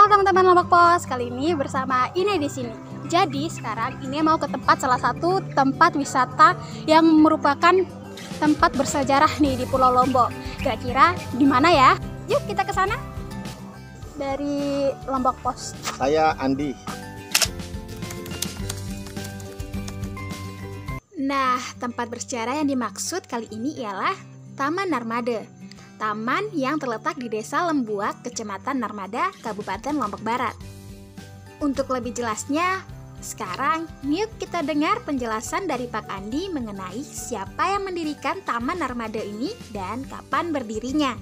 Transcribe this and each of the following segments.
Halo teman-teman Lombok Pos, kali ini bersama Ine di sini. Jadi sekarang Ine mau ke salah satu tempat wisata yang merupakan tempat bersejarah nih di Pulau Lombok. Kira-kira di mana ya? Yuk kita ke sana. Dari Lombok Pos. Saya Andi. Nah, tempat bersejarah yang dimaksud kali ini ialah Taman Narmada. Taman yang terletak di Desa Lembuak, Kecamatan Narmada, Kabupaten Lombok Barat. Untuk lebih jelasnya, sekarang yuk kita dengar penjelasan dari Pak Andi mengenai siapa yang mendirikan Taman Narmada ini dan kapan berdirinya.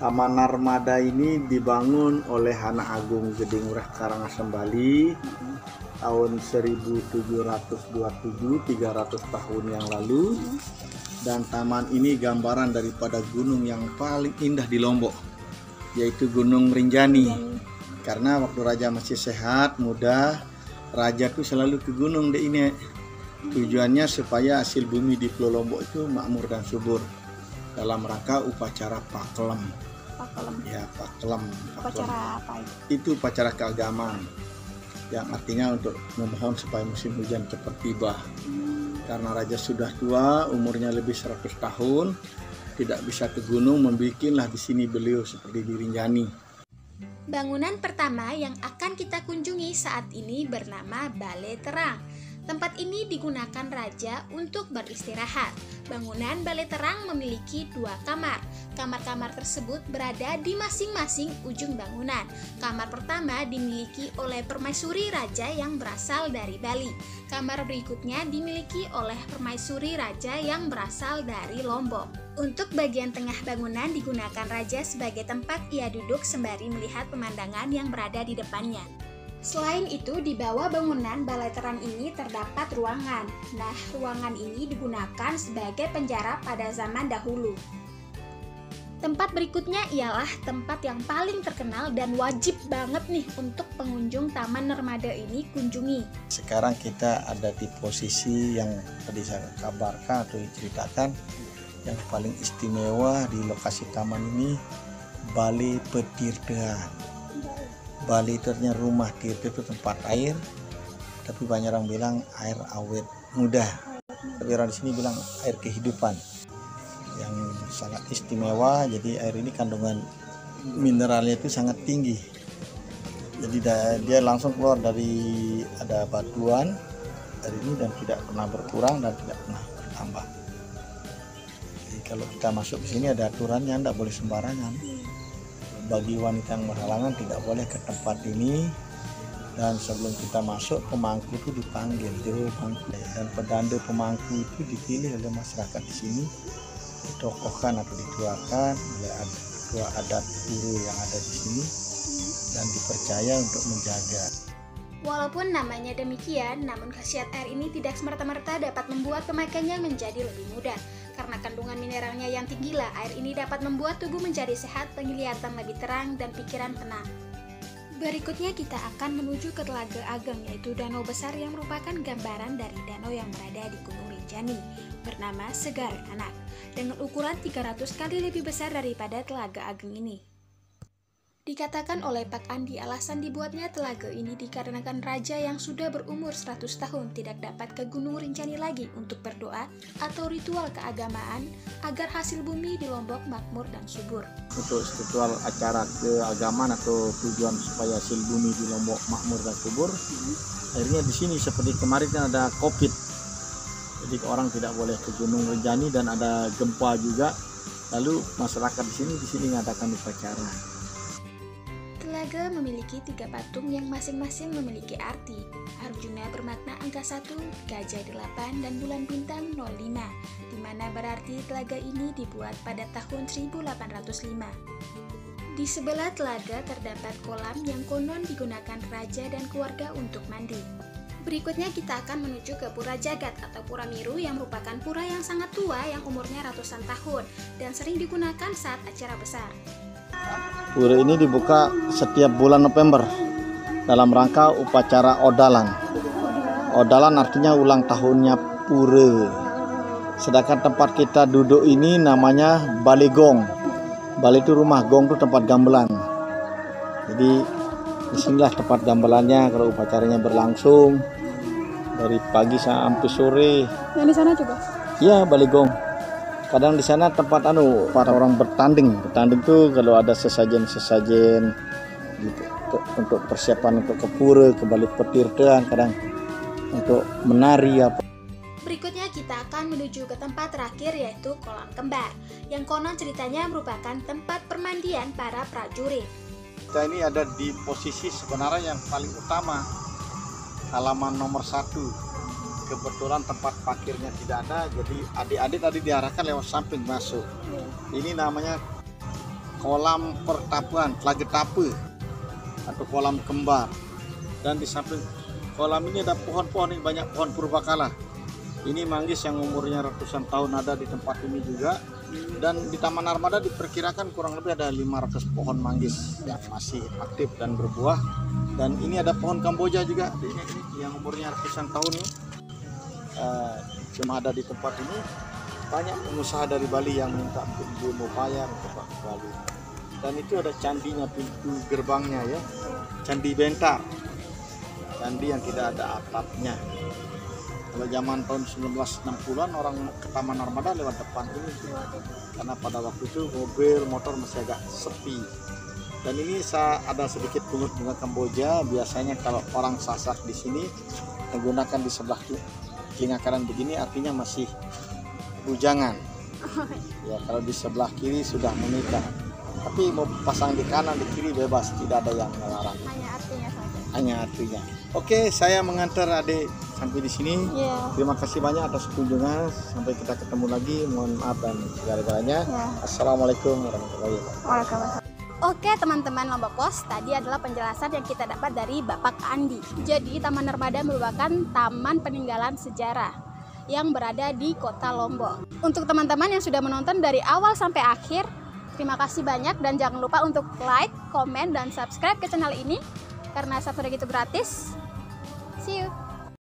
Taman Narmada ini dibangun oleh Hana Agung Gedingurah Karangasem Bali tahun 1727, 300 tahun yang lalu. Dan taman ini gambaran daripada gunung yang paling indah di Lombok, yaitu Gunung Rinjani. Karena waktu Raja masih sehat, muda, Raja tuh selalu ke gunung deh ini. Tujuannya supaya hasil bumi di Pulau Lombok itu makmur dan subur. Dalam rangka upacara Pakelem. Ya, Pakelem. Upacara apa itu? Itu upacara keagamaan, yang artinya untuk memohon supaya musim hujan cepat tiba. Karena Raja sudah tua, umurnya lebih 100 tahun, tidak bisa ke gunung, membikinlah di sini beliau seperti di Rinjani. Bangunan pertama yang akan kita kunjungi saat ini bernama Balai Terang. Tempat ini digunakan Raja untuk beristirahat. Bangunan Balai Terang memiliki 2 kamar. Kamar-kamar tersebut berada di masing-masing ujung bangunan. Kamar pertama dimiliki oleh permaisuri Raja yang berasal dari Bali. Kamar berikutnya dimiliki oleh permaisuri Raja yang berasal dari Lombok. Untuk bagian tengah bangunan digunakan Raja sebagai tempat ia duduk sembari melihat pemandangan yang berada di depannya. Selain itu, di bawah bangunan Balai Terang ini terdapat ruangan. Nah, ruangan ini digunakan sebagai penjara pada zaman dahulu. Tempat berikutnya ialah tempat yang paling terkenal dan wajib banget nih untuk pengunjung Taman Narmada ini kunjungi. Sekarang kita ada di posisi yang tadi saya kabarkan atau ceritakan, yang paling istimewa di lokasi taman ini, Balai Petirtean. Balai itu artinya rumah, tirta itu tempat air, tapi banyak orang bilang air awet muda, tapi orang di sini bilang air kehidupan yang sangat istimewa. Jadi air ini kandungan mineralnya itu sangat tinggi, jadi dia langsung keluar dari ada batuan dari ini dan tidak pernah berkurang dan tidak pernah bertambah. Jadi kalau kita masuk ke sini ada aturannya, tidak boleh sembarangan. Bagi wanita yang berhalangan tidak boleh ke tempat ini, dan sebelum kita masuk pemangku itu dipanggil pemangku, dan pedanda pemangku itu dipilih oleh masyarakat di sini, ditokohkan atau dituakan oleh ketua adat Pura yang ada di sini dan dipercaya untuk menjaga. Walaupun namanya demikian, namun khasiat air ini tidak semerta-merta dapat membuat pemakaiannya menjadi lebih mudah. Karena kandungan mineralnya yang tinggilah, air ini dapat membuat tubuh menjadi sehat, penglihatan lebih terang, dan pikiran tenang. Berikutnya kita akan menuju ke Telaga Ageng, yaitu danau besar yang merupakan gambaran dari danau yang berada di Gunung Rinjani, bernama Segar Anak, dengan ukuran 300 kali lebih besar daripada Telaga Ageng ini. Dikatakan oleh Pak Andi, alasan dibuatnya telaga ini dikarenakan raja yang sudah berumur 100 tahun tidak dapat ke Gunung Rinjani lagi untuk berdoa atau ritual keagamaan agar hasil bumi di Lombok makmur dan subur. Untuk ritual acara keagamaan atau tujuan supaya hasil bumi di Lombok makmur dan subur, akhirnya di sini seperti kemarin kan ada COVID, jadi orang tidak boleh ke Gunung Rinjani dan ada gempa juga, lalu masyarakat di sini mengadakan upacara. Telaga memiliki 3 patung yang masing-masing memiliki arti. Arjuna bermakna angka 1, gajah 8, dan bulan bintang 05, di mana berarti telaga ini dibuat pada tahun 1805. Di sebelah telaga terdapat kolam yang konon digunakan raja dan keluarga untuk mandi. Berikutnya kita akan menuju ke Pura Jagat atau Pura Miru yang merupakan pura yang sangat tua yang umurnya ratusan tahun dan sering digunakan saat acara besar. Pura ini dibuka setiap bulan November dalam rangka upacara Odalan. Odalan artinya ulang tahunnya Pura. Sedangkan tempat kita duduk ini namanya Balai Gong. Balai itu rumah, gong itu tempat gamelan. Jadi Disinilah tempat gamelannya kalau upacaranya berlangsung dari pagi sampai sore. Yang di sana juga? Iya, Baligong. Kadang di sana tempat para orang bertanding. Bertanding tuh kalau ada sesajen-sesajen gitu, untuk persiapan untuk ke pura, ke Bali Petirtean, kadang untuk menari apa. Berikutnya kita akan menuju ke tempat terakhir yaitu kolam kembar, yang konon ceritanya merupakan tempat permandian para prajurit. Kita ini ada di posisi sebenarnya yang paling utama, halaman nomor 1. Kebetulan tempat parkirnya tidak ada, jadi adik-adik tadi diarahkan lewat samping masuk. Ini namanya kolam pertapuan, Tlagetape atau kolam kembar. Dan di samping kolam ini ada pohon-pohon, ini banyak pohon purbakala. Ini manggis yang umurnya ratusan tahun ada di tempat ini juga. Dan di Taman Narmada diperkirakan kurang lebih ada 500 pohon manggis yang masih aktif dan berbuah. Dan ini ada pohon Kamboja juga, ini yang umurnya ratusan tahun ini. Cuma ada di tempat ini. Banyak pengusaha dari Bali yang minta untuk demo bayar untuk ke Bali. Dan itu ada candinya, pintu gerbangnya ya, Candi Bentar, candi yang tidak ada atapnya. Kalau zaman tahun 1960-an orang ke Taman Narmada lewat depan ini, karena pada waktu itu mobil motor masih agak sepi. Dan ini ada sedikit bunga Kamboja. Biasanya kalau orang sasak di sini menggunakan di sebelah telinga kanan begini, artinya masih bujangan. Ya, kalau di sebelah kiri sudah menikah. Tapi mau pasang di kanan di kiri bebas, tidak ada yang melarang. Hanya artinya saja. Hanya artinya. Oke, saya mengantar adik sampai di sini. Terima kasih banyak atas kunjungan. Sampai kita ketemu lagi. Mohon maaf dan segala-galanya. Assalamualaikum warahmatullahi wabarakatuh. Oke teman-teman Lombok Pos, tadi adalah penjelasan yang kita dapat dari Bapak Andi. Jadi Taman Narmada merupakan taman peninggalan sejarah yang berada di kota Lombok. Untuk teman-teman yang sudah menonton dari awal sampai akhir, terima kasih banyak dan jangan lupa untuk like, komen, dan subscribe ke channel ini karena subscribe itu gratis. See you!